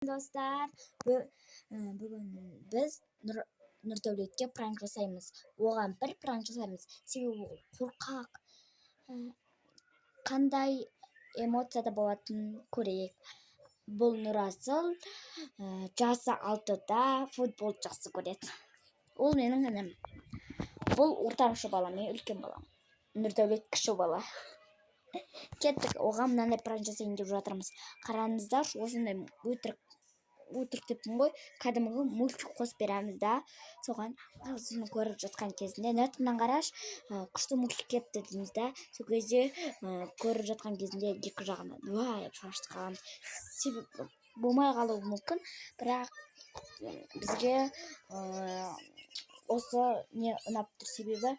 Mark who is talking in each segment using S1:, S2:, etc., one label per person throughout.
S1: Достар, бүгін біз Нұрдәулетке пранк жасаймыз. Оған бір пранк жасаймыз. Себебі ол қорқақ. Қандай эмоцияда болатынын көрейік. Бұл Нұрасыл жасы 6-да футбол жақсы көреді. Ол менің інім. Бұл ортаншы балам, мен үлкен балам. Нұрдәулет кіші бала. Кеттік, оған мынандай пранк жасайын деп жатырмыз. Қараңыздар, осындай өтірік деппін ғой, кәдімгі мультик қосып береміз да, соған соны көріп жатқан кезінде нәтімнен қараш, күшті мультик кепті дейміз да, сол кезде көріп жатқан кезінде екі жағына дуайып шашты қаламыз. Себебі болмай қалуы мүмкін, бірақ бізге осы не ұнап тұр, себебі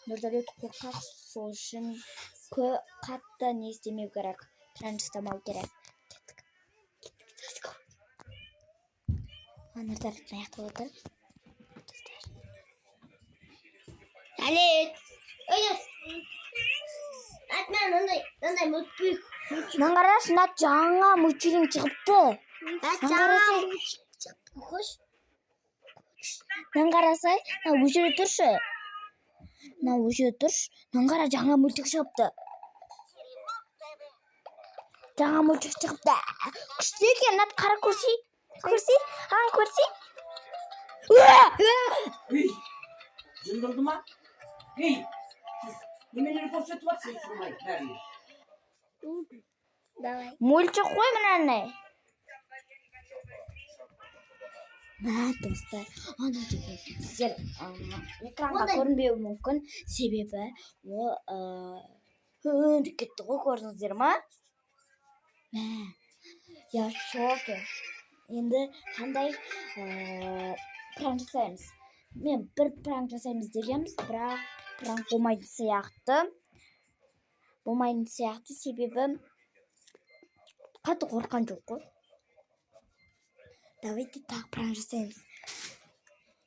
S1: Нұрдәулет қорқақ, сол үшін қатты не істемеу керек, пранк жасамау керек. Нұрдәулет аяқта отыр.
S2: Дәулет! Атмен ондай мультфильм.
S1: Мынаны қарашы, мына жаңа мультфильм шығыпты.
S2: Хош.
S1: Мынаны қарасай, мына осы жерде тұршы. Мынаны қара, жаңа мультик шығыпты. Жаңа мультик шығыпты. Күшті екен, мынаны қара көрсей. Көрсей.
S3: Жындырды ма? Неменені көрсетіп атсың сұрмай бәріне?
S2: Давай.
S1: Мультик қой мынаны. Достар, ана деген сіздер экранға көрінбеуі мүмкін, себебі ол кетті ғой, көрдіңіздер ма? Я шоке. Енді қандай пранк жасаймыз? Мен бір пранк жасаймыз дегенбіз, бірақ пранк болмайтын сияқты, себебі қатты қорқан жоқ қой. Давайте так пранк жасаймыз.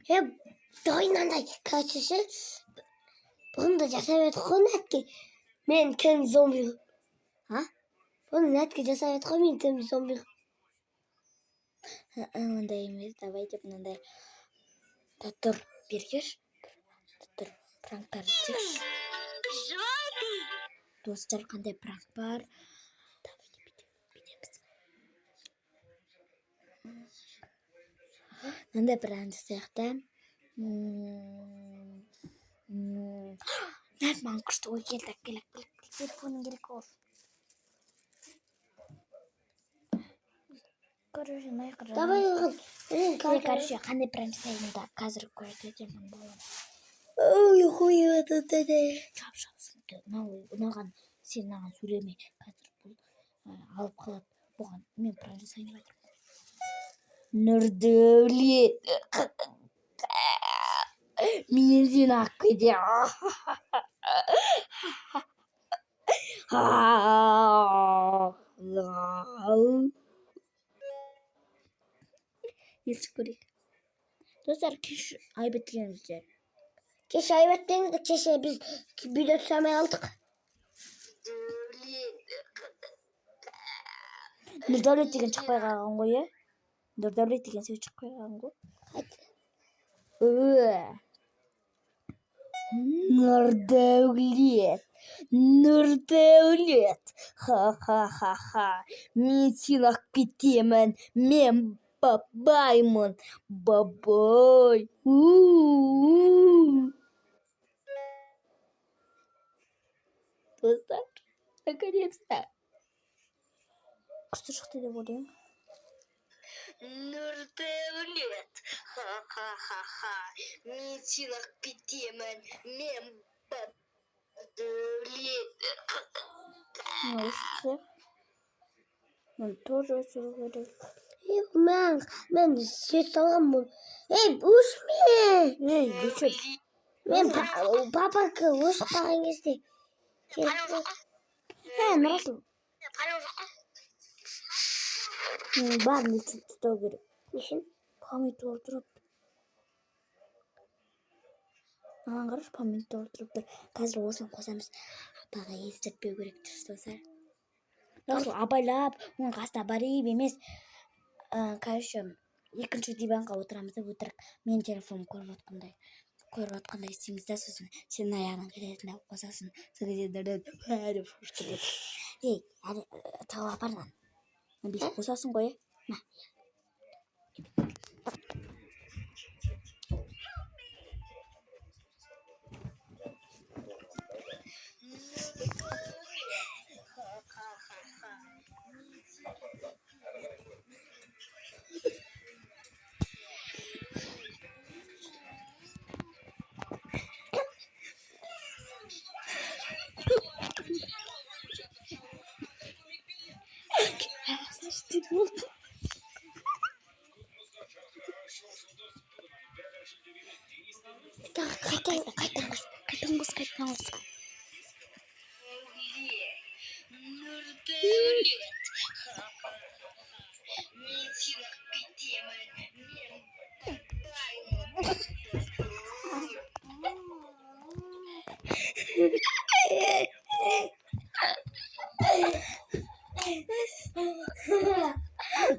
S2: Давай мынандай, короче, бұны жасап едік қой Нәтке. Мен кім зомби. Бұны Нәтке жасап едік қой, мен кім зомби.
S1: Ондай емес, давайте мынандай. Тұр, бергеш. Тұр, пранктар істейікші. Достар, қандай пранк бар? Давайте бітеміз. Мынандай пранк жасайық та. Маған күшті ой келді. Келек. Телефоның керек ол. Короче,
S2: Давай оған.
S1: Короче, қандай пранк жасайын да қазір көрсетемін балам.
S2: Ой, хуй, это.
S1: Ұнаған, сен маған сөйлеме. Қазір бұл алып қалады. Бұған мен пранк жасайын деп жатырмын. Нұрдәулет. Мен сені алып кетемін. Естіп көрейік. Достар, кеш айбат дегеніздер.
S2: Кеш айбат деңізді, кеше біз видео түсірмей алдық.
S1: Нұрдәулет деген шықпай қалған ғой, е? Нұрдәулет деген сөз шықпай қалған ғой. Нұрдәулет. Ха-ха-ха-ха. Мен сені алып кетемін. Мен бабаймын. Бабай. Достар, наконец-то. Күшті шықты деп ойлаймын. Нұрдәулет. Ха-ха-ха-ха. Мен сені алып кетемін. Мен бабдәулет. Мен тоже сөйледі.
S2: Мен сөз салған бұл. Өшме!
S1: Өшіп.
S2: Мен папакі өшіп қалған кезде.
S1: Нұрасыл. Бәрін өшіп тұтау керек.
S2: Нешін?
S1: Памет болып тұрып. Маған қараш, памет болып тұрып тұр. Қазір осыны қосамыз. Апаға естіртпеу керек тұрсы. Нұрасыл, абайлап, оның қасына барып емес. короче, екінші диванға отырамыз да өтірік мен телефонымды көріп отқандай істейміз да, сосын сенің аяғыңнан келетін алып қосасың, сол кезде деп шошып кетеді. Ей, тығып апар мынаны. Бүйтіп қосасың ғой, ма. Қайтаңыз.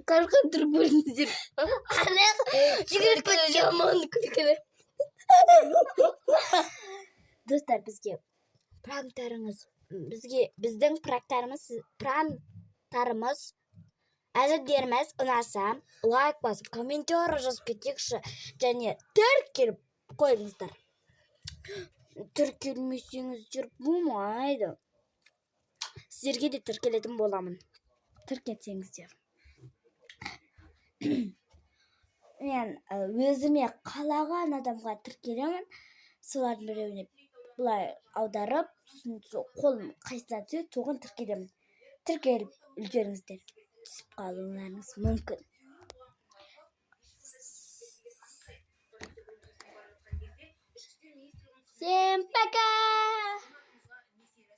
S1: Қашқан тұрып көріңіздер.
S2: Жүгіріп жаман күлкілі.
S1: Достар, біздің пранктарымыз әзілдеріміз ұнаса, лайк басып, комментарий жазып кетекші, және тіркеліп қойыңыздар. Тіркелмесеңіздер болмайды. Сіздерге де тіркелетін боламын. Тіркетсеңіздер. Мен өзіме қалаған адамға тіркелемін. Солардың біреуіне бұлай аударып, сосын қолым қайсына түседі, соған тіркелемін. Тіркеліп үлгеріңіздер. Түсіп қалуларыңыз мүмкін. Всем пока!